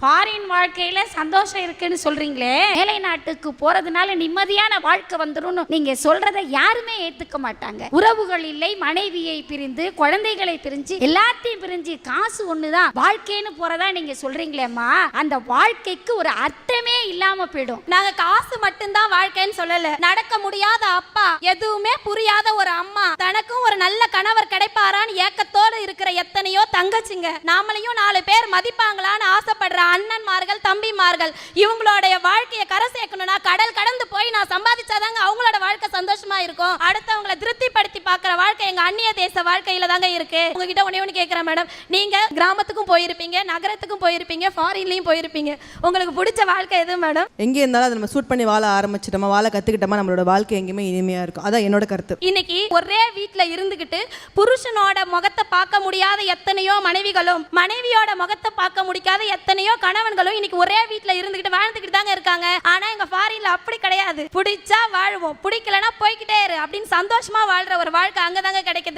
Foreign வாழ்க்கையில சந்தோஷம் இருக்குன்னு சொல்றீங்களே, மேலை நாட்டுக்கு போறதுனால நிம்மதியான வாழ்க்கை வந்துரும் நீங்க சொல்றதை யாருமே ஏத்துக்க மாட்டாங்க. உறவுகள் இல்லை, மனைவியை பிரிந்து குழந்தைகளை பிரிஞ்சு எல்லாத்தையும் பிரிஞ்சு காசு ஒண்ணுதான் வாழ்க்கைன்னு போறதா நீங்க சொல்றீங்களேம்மா, அந்த வாழ்க்கைக்கு ஒரு அர்த்தமே இல்லாம போயிடும். நாங்க காசு மட்டும்தான் வாழ்க்கைன்னு சொல்லல. நடக்க முடியாத அப்பா, எதுவுமே புரியாத ஒரு அம்மா, தனக்கும் ஒரு நல்ல கணவர் கிடைப்பாரான்னு ஏக்கத்தோடு இருக்கிற எத்தனையோ தங்கச்சிங்க, நாமளையும் 4 பேர் மதிப்பாங்களான்னு ஆசைப்படுற அண்ணன்மார்கள், தம்பிமார்கள், இவங்களுடைய வாழ்க்கையை கரை சேர்க்கணும்னா கடல் கடந்து போய் நான் சம்பாதிச்சாதாங்க அவங்களோட வாழ்க்கை சந்தோஷமா இருக்கும். அடுத்தவங்களை திருப்திப்படுத்தி பார்க்குற வாழ்க்கை எங்க அந்நிய தேச வாழ்க்கையில தாங்க இருக்கு. உங்ககிட்ட ஒண்ணு கேட்கிறேன் மேடம், நீங்க கிராமத்துக்கும் போயிருப்பீங்க, நகரத்துக்கும் போயிருப்பீங்க, ஃபாரின்லயும் போயிருப்பீங்க, உங்களுக்கு பிடிச்ச வாழ்க்கை எது மேடம்? எங்கே இருந்தாலும் அதை நம்ம சூட் பண்ணி வாழ ஆரம்பிச்சிட்டோமா, வாழ கத்துக்கிட்டோமா, நம்மளோட வாழ்க்கை எங்கேயுமே இனிமையா இருக்கும். அதான் என்னோட கருத்து. இன்னைக்கு ஒரே வீட்டுல இருந்துகிட்டு புருஷனோட முகத்தை பார்க்க முடியாத எத்தனையோ மனைவிகளும், மனைவியோட முகத்தை பார்க்க முடியாத எத்தனையோ கணவன்களும் இன்னைக்கு ஒரே வீட்டுல இருந்துகிட்டு வாழ்ந்துகிட்டு தாங்க இருக்காங்க. ஆனா எங்க ஃபாரின்ல அப்படி கிடையாது. பிடிச்சா வாழ்வோம், பிடிக்கலன்னா போய்கிட்டே இரு அப்படின்னு சந்தோஷமா வாழ்ற ஒரு வாழ்க்கை அங்கதாங்க கிடைக்குது.